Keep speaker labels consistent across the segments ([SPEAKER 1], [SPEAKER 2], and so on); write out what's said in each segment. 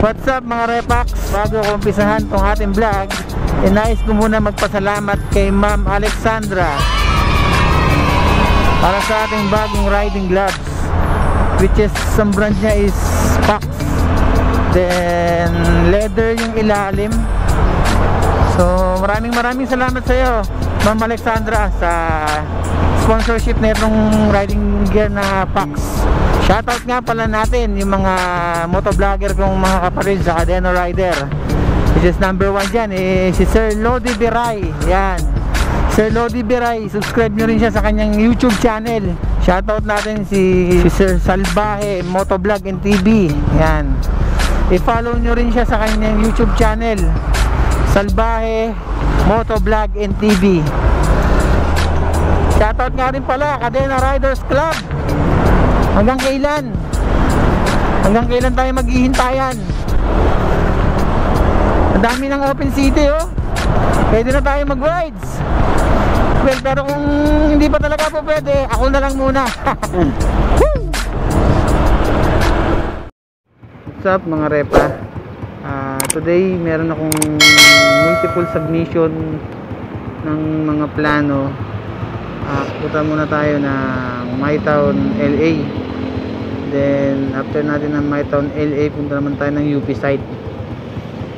[SPEAKER 1] What's up mga Repax? Bago ko umpisahan tong ating vlog, nais ko muna magpasalamat kay Ma'am Alexandra para sa ating bagong riding gloves, which is some brand niya is Pax, then leather yung ilalim. So maraming salamat sa iyo Ma'am Alexandra sa sponsorship na itong riding gear na Pax. Shoutout nga pala natin yung mga motovlogger kong mga kapatid sa Cadena Rider, which is number 1 dyan si Sir Lodi Biray. Yan, Sir Lodi Biray, subscribe nyo rin siya sa kanyang YouTube channel. Shoutout natin si Sir Salvaje Motovlog and TV. Yan, i-follow nyo rin siya sa kanyang YouTube channel, Salvaje Motovlog and TV. Shoutout nga rin pala Cadena Riders Club. Hanggang kailan tayo maghihintayan? Ang dami ng open city, oh. Pwede na tayo mag-rides. Well, pero kung hindi pa talaga po pwede, ako na lang muna. What's up mga repa? Today meron akong multiple submission ng mga plano. Punta muna tayo ng MyTown LA. Then after natin ng MyTown LA, punta naman tayo ng UP site.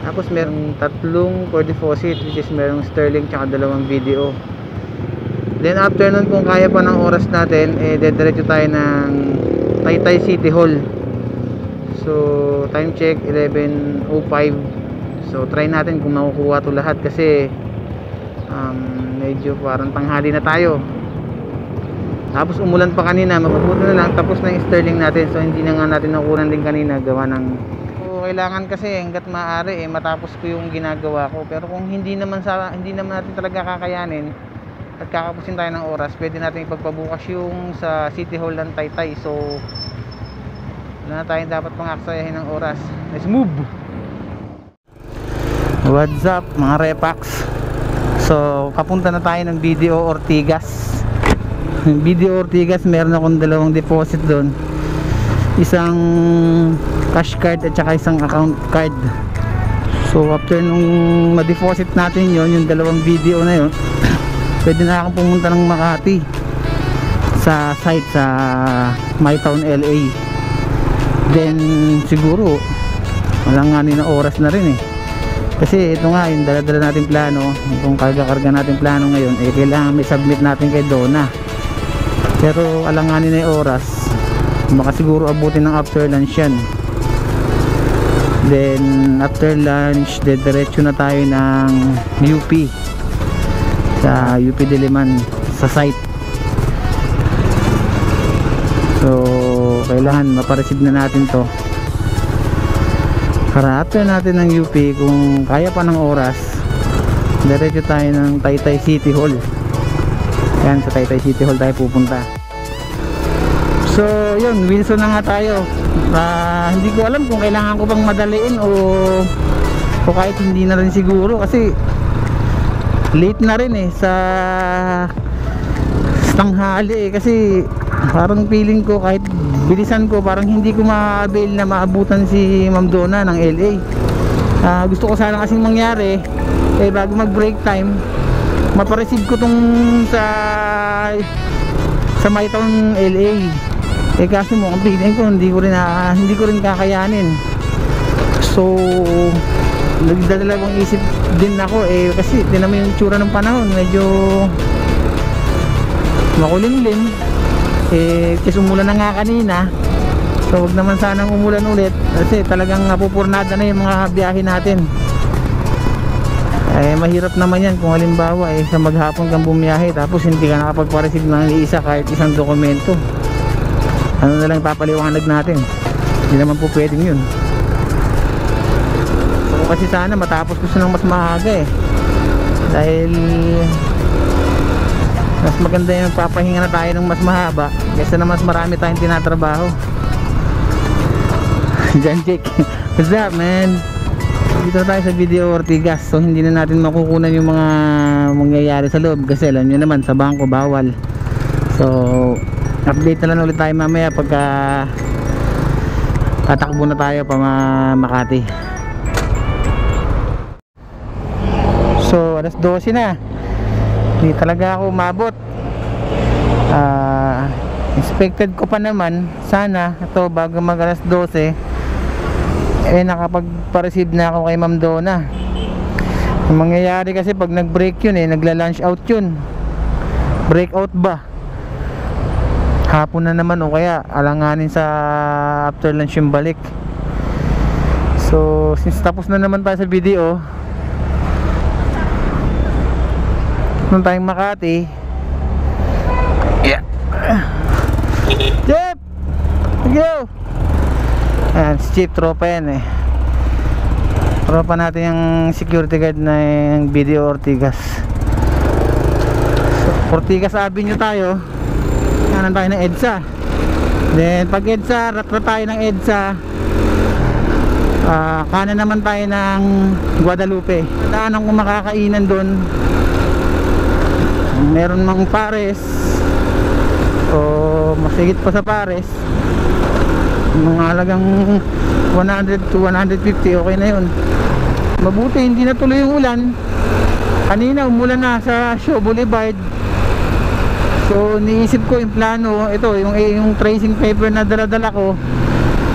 [SPEAKER 1] Tapos merong tatlong for deposit, which is merong Sterling tsaka dalawang video. Then after nun, kung kaya pa ng oras natin, dediretso tayo ng Taytay City Hall. So time check 11:05. So try natin kung makukuha to lahat kasi medyo parang tanghali na tayo. Tapos umulan pa kanina, mabubuti na lang tapos na yung Sterling natin. So hindi na nga natin nakunan din kanina gawa ng kailangan kasi hangga't maaari matapos ko yung ginagawa ko. Pero kung hindi naman natin talaga kakayanin at kakapusin tayo ng oras, pwede natin ipagpabukas yung sa City Hall ng Taytay. So wala na tayong dapat pangaksayahin ng oras. Let's move! What's up mga Repax? So papunta na tayo ng BDO Ortigas. BDO Ortigas, meron akong dalawang deposit doon, isang cash card at saka isang account card. So after nung ma-deposit natin yon, yung dalawang video na yon, pwede na akong pumunta ng Makati sa site sa MyTown LA. Then siguro walang nga na oras na rin kasi ito nga yung dala-dala natin plano, itong karga-karga natin plano ngayon kailangan may submit natin kay Donna. Pero alanganin na yung oras, baka siguro abutin ng after lunch yan. Then after lunch, diretso na tayo ng UP, sa UP Diliman, sa site. So kailangan mapareceive na natin to para after natin ng UP, kung kaya pa ng oras, diretso tayo ng Taytay City Hall. Yan, sa Taytay City Hall tayo pupunta. So yun, Wilson na nga tayo. Hindi ko alam kung kailangan ko bang madaliin o kahit hindi na rin siguro, kasi late na rin sa tanghali kasi parang feeling ko kahit bilisan ko, parang hindi ko ma-avail na maabutan si Ma'am Donna ng LA. Gusto ko sana kasing mangyari bago mag break time, mapareceive ko tong sa MyTown LA. Kasi mo, ang feeling ko hindi ko rin kakayanin. So nagdadalawang isip din ako kasi tinan mo yung tsura ng panahon, medyo makulimlim kasi umulan na nga kanina. So wag naman sanang umulan ulit kasi talagang napupurnada na yung mga biyahe natin. Mahirap naman yan kung halimbawa sa maghapon kang bumiyahe tapos hindi ka nakapagpa-receive ng isa kahit isang dokumento. Ano na lang papaliwanag natin? Hindi naman po pwedeng yun. So kasi sana matapos ko siya ng mas maaga dahil mas maganda yung papahinga na tayo ng mas mahaba kaysa na mas marami tayong tinatrabaho. John Jake, what's up man? Dito tayo sa BDO Ortigas. So hindi na natin makukunan yung mga mangyayari sa loob kasi alam nyo naman sa bangko bawal. So update na lang ulit tayo mamaya pagka tatakbo na tayo pa Makati. So alas 12 na, hindi talaga ako umabot. Expected ko pa naman sana ito bago mag alas 12 nakapagpa-receive na ako kay Ma'am Donna. Ang mangyayari kasi pag nag-break yun nagla-lunch out yun, breakout ba, hapon na naman o kaya alanganin sa after lunch yung balik. So since tapos na naman tayo sa video, nung tayong Makati, Jeep! Thank you! Ayan, si Chief, tropa yan tropa natin yung security guard na yung BDO Ortigas. So, Ortigas Avenue tayo, kanan tayo ng EDSA. Then pag EDSA, ratro tayo ng EDSA, kanan naman tayo ng Guadalupe. Daan ang makakainan doon, meron mang pares o masigit pa sa pares, mga halagang 100 to 150, okay na yun. Mabuti hindi natuloy yung ulan. Kanina umulan na sa Shaw Boulevard. So niisip ko yung plano, ito yung tracing paper na dala-dala ko,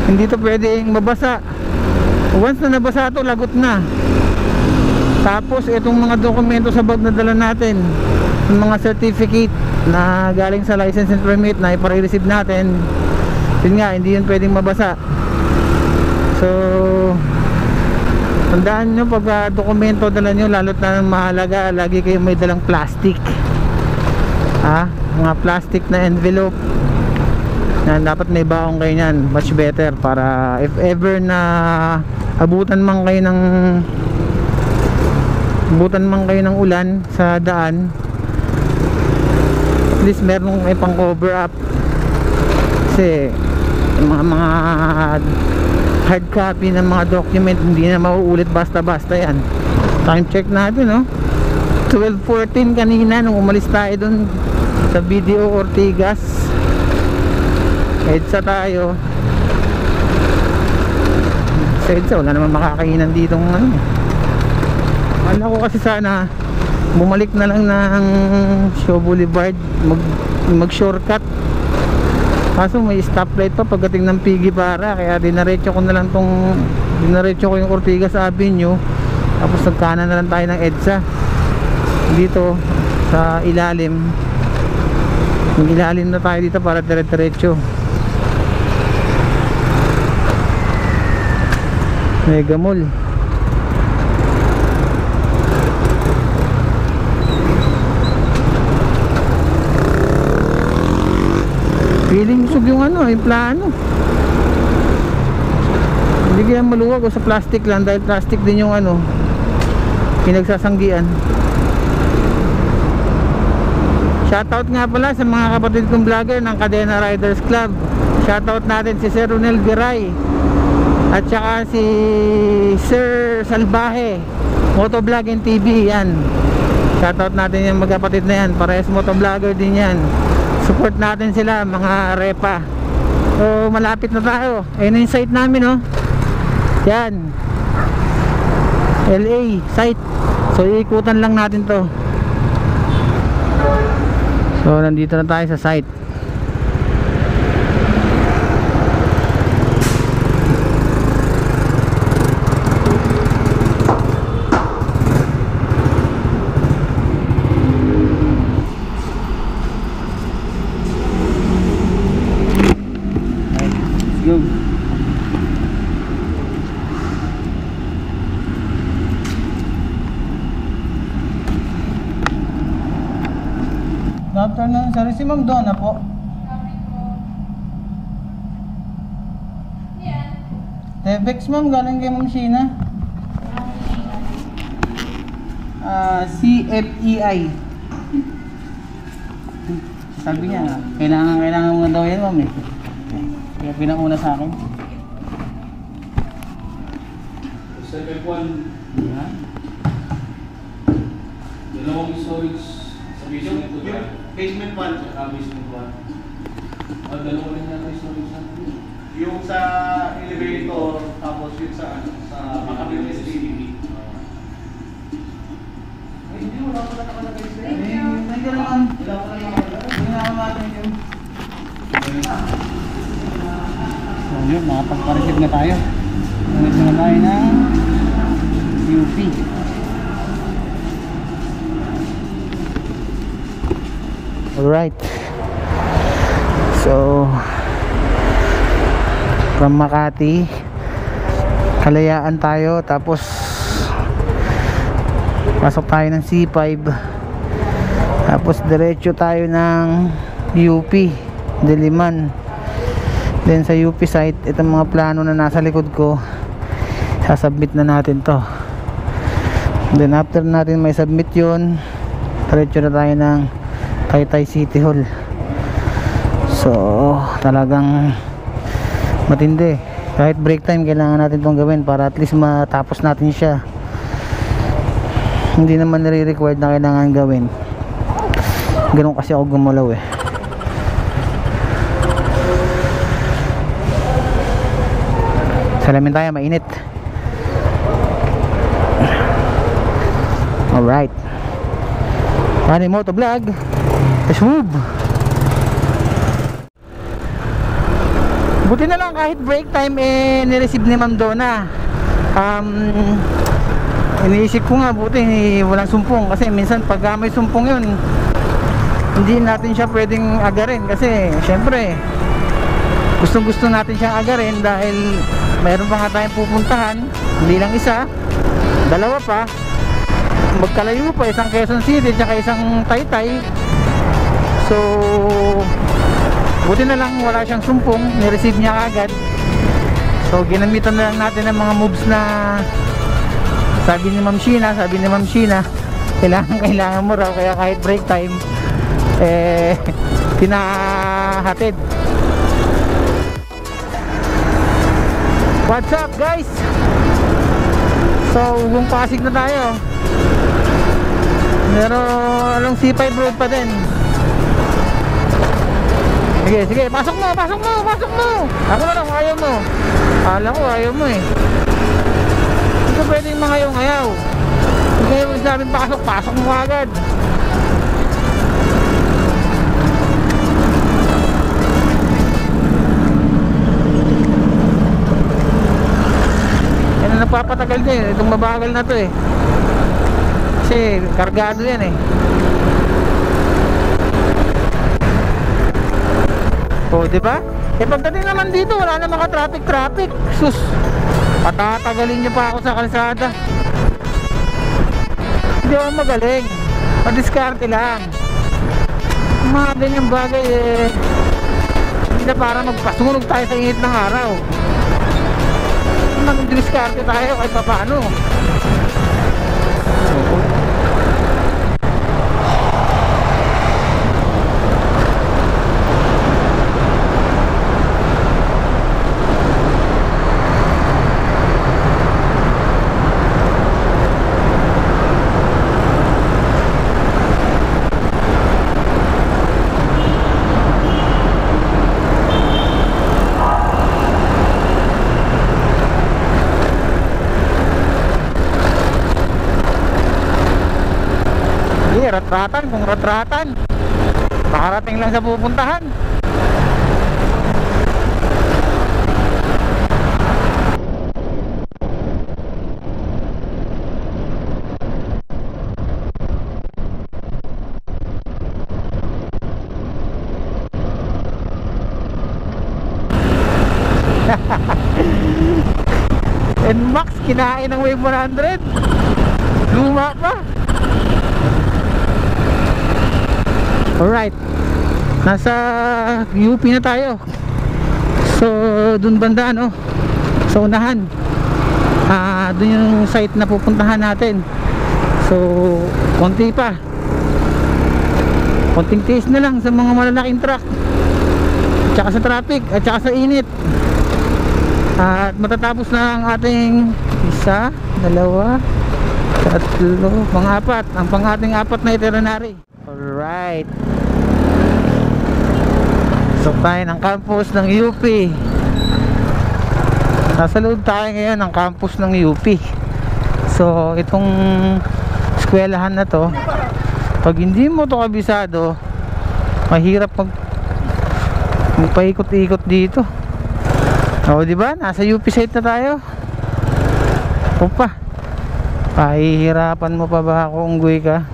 [SPEAKER 1] hindi to pwedeng mabasa. Once na nabasa to, lagot na. Tapos itong mga dokumento sa bag na dala natin, yung mga certificate na galing sa license and permit na ipare-receive natin, yun nga, hindi yun pwedeng mabasa. So tandaan nyo pag dokumento dala nyo, lalo't na mahalaga, lagi kayo may dalang plastic, mga plastic na envelope na dapat may baong kayo nyan, much better, para if ever na abutan man kayo ng ulan sa daan, at least meron kayo pang cover up. Kasi yung mga hard copy ng mga document hindi na mauulit basta-basta yan. Time check natin 12:14 kanina nung umalis tayo dun sa BDO Ortigas. EDSA tayo. Sa EDSA wala naman makakainan dito ano ko kasi sana bumalik na lang ng Shaw Boulevard, mag shortcut. Kaso may stoplight pa pagdating ng Pigi Para, kaya dinaretso ko yung Ortigas Avenue, tapos nagkanan na lang tayo ng EDSA dito sa ilalim. Yung ilalim na tayo dito para dire-diretso. Mega Mall. Feeling busog yung yung plano. Hindi kaya maluwag o sa plastic lang, dahil plastic din yung pinagsasanggian. Shoutout nga pala sa mga kapatid kong vlogger ng Cadena Riders Club. Shoutout natin si Sir Ronel Viray at saka si Sir Salvaje Motovlog and TV, yan. Shoutout natin yung magkapatid na yan, parehas motovlogger din yan. Support natin sila, mga repa. So malapit na tayo. Ayun yung site namin yan, LA site. So iikutan lang natin to. So nandito na tayo sa site. Good afternoon, sorry, si Ma'am Donna po. Tevex ma'am, galing kay Ma'am Sheena. CFEI. Sabi niya, kailangan mo daw yan ma'am Kaya pinauna sa akin.
[SPEAKER 2] 7.1. Yan. Dalawang storage sa basement 2.
[SPEAKER 3] Basement 1.
[SPEAKER 2] Saka basement 1. Dalawa rin natin storage natin.
[SPEAKER 3] Yung sa elevator
[SPEAKER 2] elevator, tapos yun sa Makati STV. Hindi, wala pala nakalagay sa iyo. Nandiyan lang. Wala pala nakalagay. Hindi na natin yun. So yun, makapagpa-receive na tayo. Nandito na tayo ng UP.
[SPEAKER 1] Alright. So from Makati, Kalayaan tayo, tapos pasok tayo ng C5, tapos diretso tayo ng UP Diliman. Then sa UP site, itong mga plano na nasa likod ko, sasubmit na natin to. Then after natin may submit yun, diretso na tayo ng Taytay City Hall. So talagang matindi. Kahit break time kailangan natin itong gawin para at least matapos natin siya. Hindi naman nire-required na kailangan gawin. Ganun kasi ako gumalaw eh. Salamin tayo, mainit. Alright, Manny Moto Vlog, let's move. Buti na lang kahit break time eh nireceive ni Ma'am Donna. Iniisip ko nga buti walang sumpong, kasi minsan pag may sumpong yun hindi natin siya pwedeng agarin, kasi syempre gustong-gusto natin siyang agarin dahil mayroon pa nga tayong pupuntahan, hindi lang isa, dalawa pa, magkalayo pa, isang Quezon City at isang Taytay. So buti na lang wala siyang sumpong, ni-receive niya agad. So ginamitan na lang natin ng mga moves na sabi ni Ma'am Sheena, kailangan mo raw, kaya kahit break time eh pinahatid. What's up guys? So kung Pasig na tayo, pero along C5 road pa din. Sige, pasok mo. Ako na lang, ayaw mo. Alam ko, ayaw mo eh. Hindi ka pwedeng mangayaw-ngayaw. Hindi kayo sabing pasok mo agad. Yan ang nagpapatagal din. Itong mabagal na to eh. Kasi kargado yan eh. O, diba? Eh pagdating naman dito, wala na mga traffic. Sus, patatagalin niyo pa ako sa kalsada. Hindi ako magaling. Madiskarte lang. Mga ganyang bagay eh, hindi na para magpasunog tayo sa init ng araw. Mag-diskarte tayo kahit pa paano. Ratratan makarating lang sa pupuntahan. NMAX kinain ng Wave 100, luma pa. Alright, nasa UP na tayo. So dun banda no, sa unahan, dun yung site na pupuntahan natin. So konting tiis na lang sa mga malalaking truck, at saka sa traffic, at saka sa init. At matatapos na ang ating 1, 2, 3, mga 4, ang pang-ating 4 na itinerary. Alright, so tayo ng campus ng UP Nasa loob tayo ngayon ng campus ng UP. So itong eskwelahan na to, pag hindi mo to kabisado, mahirap magpaikot-ikot dito. O diba, nasa UP site na tayo. Opa, pahihirapan mo pa ba ako, unggoy ka?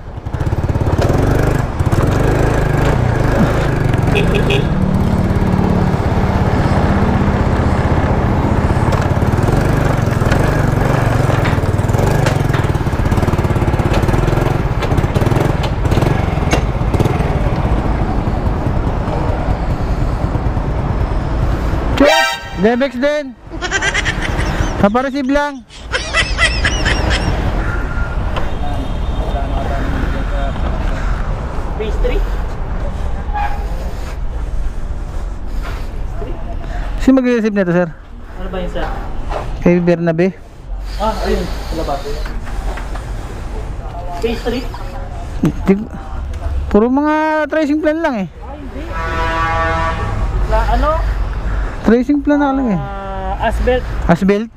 [SPEAKER 1] Debex din. Papareceive lang.
[SPEAKER 2] Phase 3?
[SPEAKER 1] Sino mag-receive nito, sir?
[SPEAKER 2] Ano ba yun, sir?
[SPEAKER 1] Kay Bernabe.
[SPEAKER 2] Ayun. Wala ba? Phase 3?
[SPEAKER 1] Puro mga tracing plan lang eh.
[SPEAKER 2] Hindi. Ano?
[SPEAKER 1] Tracing plan na lang eh.
[SPEAKER 2] Asbelt.
[SPEAKER 1] Asbelt?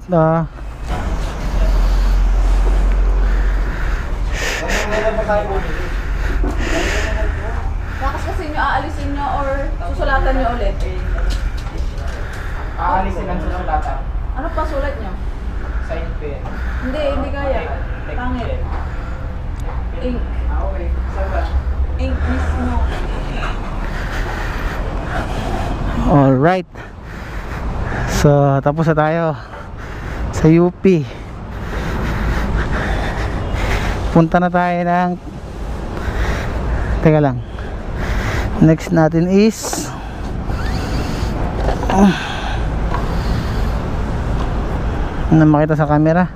[SPEAKER 3] Bakas kasi nyo aalisin nyo or susulatan nyo ulit?
[SPEAKER 2] Aalisin lang sa sulatan.
[SPEAKER 3] Ano pa sulat nyo?
[SPEAKER 2] Sign pen.
[SPEAKER 3] Hindi kaya. Pangit. Ink.
[SPEAKER 2] Okay. Saan ba?
[SPEAKER 3] Ink mismo.
[SPEAKER 1] Alright. So tapos na tayo sa UP. Punta na tayo ng, teka lang, next natin is na makita sa camera,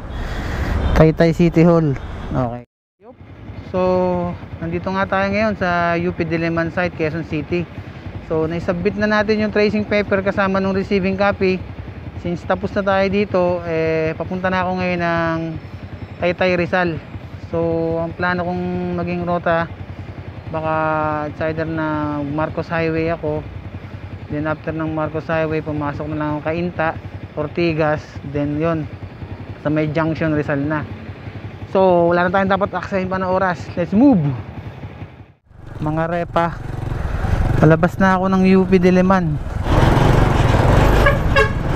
[SPEAKER 1] Taytay City Hall. Okay. So nandito nga tayo ngayon sa UP Diliman site, Quezon City. So naisubmit na natin yung tracing paper kasama ng receiving copy. Since tapos na tayo dito, papunta na ako ngayon ng Taytay Rizal. So ang plano kong maging rota, baka it's either na Marcos Highway ako, then after ng Marcos Highway pumasok na lang ako Cainta, Ortigas, then yon sa may junction Rizal na. So wala na tayong dapat aksahin pa na oras. Let's move mga repa. Palabas na ako ng UP Diliman.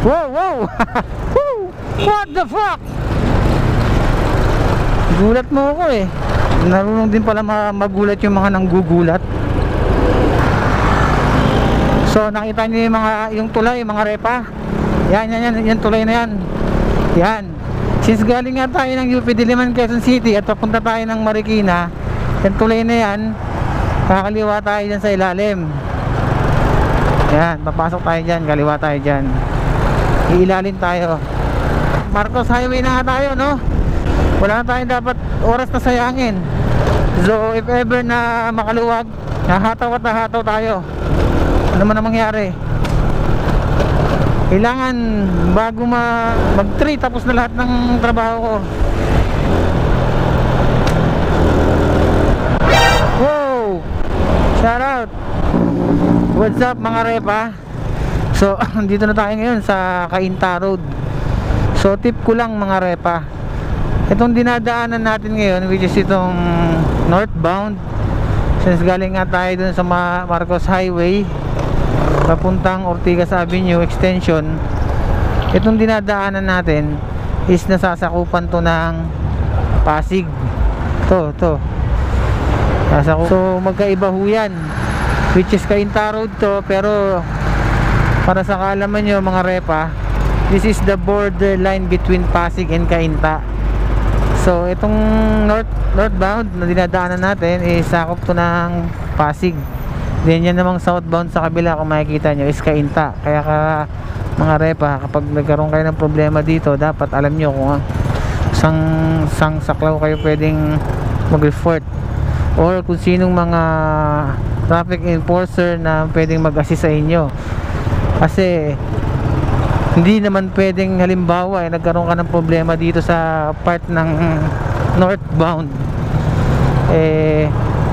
[SPEAKER 1] Wow! What the fuck? Gulat mo ako eh. Narunong din pala magulat yung mga nanggugulat. So nakita niyo yung tulay, mga repa. Yan tulay na yan. Yan. Since galing nga tayo ng UP Diliman, Quezon City at papunta tayo ng Marikina, yung tulay na yan, kakaliwa tayo dyan sa ilalim. Yan, papasok tayo dyan, kaliwa tayo dyan, iilalin tayo. Marcos Highway na nga tayo, no? Wala na tayong dapat oras na sayangin. So if ever na makaluwag, nahataw at nahataw tayo. Ano man ang mangyari, kailangan bago mag-3 tapos na lahat ng trabaho ko. Wow! Shout out! What's up mga repa? So dito na tayo ngayon sa Cainta Road. So tip ko lang mga repa, itong dinadaanan natin ngayon, which is itong northbound, since galing nga tayo dun sa Marcos Highway papuntang Ortigas Avenue extension, itong dinadaanan natin is nasasakupan to ng Pasig. To so magkaiba ho yan, which is Cainta Road to, pero para sa kaalaman nyo mga repa, this is the borderline between Pasig and Cainta. So itong northbound na dinadaanan natin is sakop to ng Pasig. Then yan namang southbound sa kabila, kung makikita nyo, is Cainta. Kaya mga repa, kapag nagkaroon kayo ng problema dito, dapat alam nyo kung sang saklaw kayo pwedeng mag-report, or kung sinong mga traffic enforcer na pwedeng mag-assist sa inyo. Kasi hindi naman pwedeng, halimbawa nagkaroon ka ng problema dito sa part ng northbound,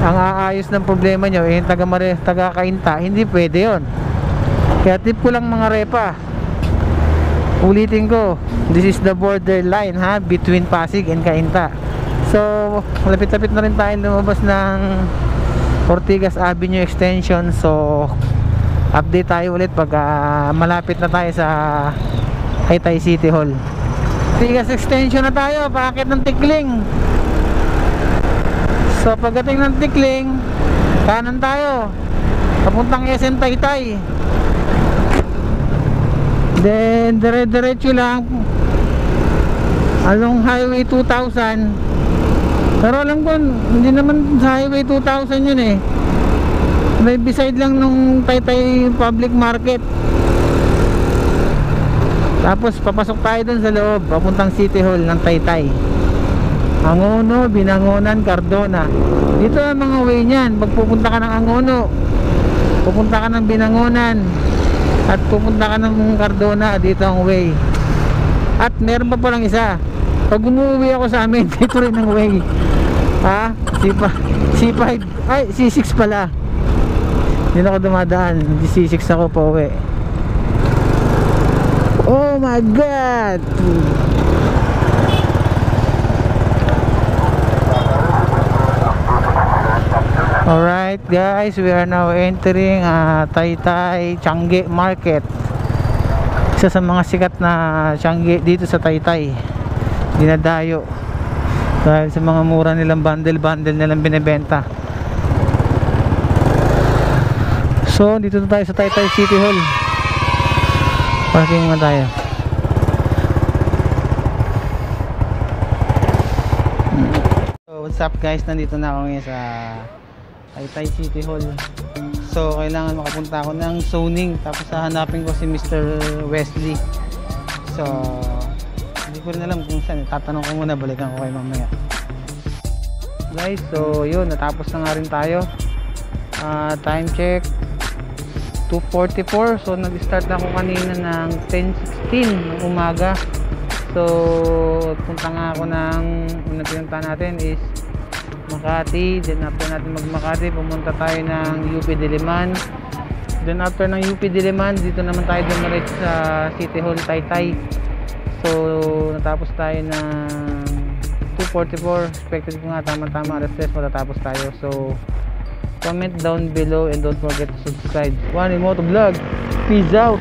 [SPEAKER 1] ang aayos ng problema nyo yung taga Cainta, hindi pwede yon. Kaya tip ko lang mga repa, Ulitin ko, this is the borderline ha, between Pasig and Cainta. So lapit-lapit na rin tayo lumabas ng Ortigas Avenue Extension. So update tayo ulit pag malapit na tayo sa Taytay City Hall. Ortigas Extension na tayo, paakit ng Tikling. So pagdating ng Tikling, kanan tayo papuntang SM Taytay. Then dire-diretso lang along Highway 2000. Pero alam ko hindi naman sa Highway 2000 yun eh. May beside lang nung Taytay Public Market. Tapos papasok tayo dun sa loob papuntang City Hall ng Taytay. Angono, Binangonan, Cardona. Dito ang mga way niyan. Pag pupunta ka ng Angono, pupunta ka ng Binangonan, at pupunta ka ng Cardona, dito ang way. At meron pa palang isa. Pag umuwi ako sa amin, dito rin ang way. Ha? C5 ay C6 pala. Hindi na ako dumadaan, C6 ako pa uwi. Oh my god. Alright guys, we are now entering Taytay Changi Market. Isa sa mga sikat na Changi dito sa Taytay. Dinadayo dahil sa mga mura nilang bundle nilang binibenta. So dito na tayo sa Taytay City Hall. Parking muna tayo. So what's up guys, nandito na ako ngayon sa Taytay City Hall. So kailangan makapunta ako ng zoning, tapos hahanapin ko si Mr. Wesley. So hindi ko rin alam kung saan, tatanong ko muna, balikan ko kayo mamaya guys. So yun, natapos na nga rin tayo. Time check 2:44. So nag start ako kanina ng 10:16 ng umaga. So punta nga ako ng unang pinunta natin is Makati. Then after natin mag Makati, pumunta tayo ng UP Diliman. Then after ng UP Diliman, dito naman tayo dumiretso sa City Hall Taytay. So natapos tayo ng 2:44. Expected ko nga tama-tama alas 3 matatapos tayo. So comment down below and don't forget to subscribe. Juan Moto Vlog. Peace out.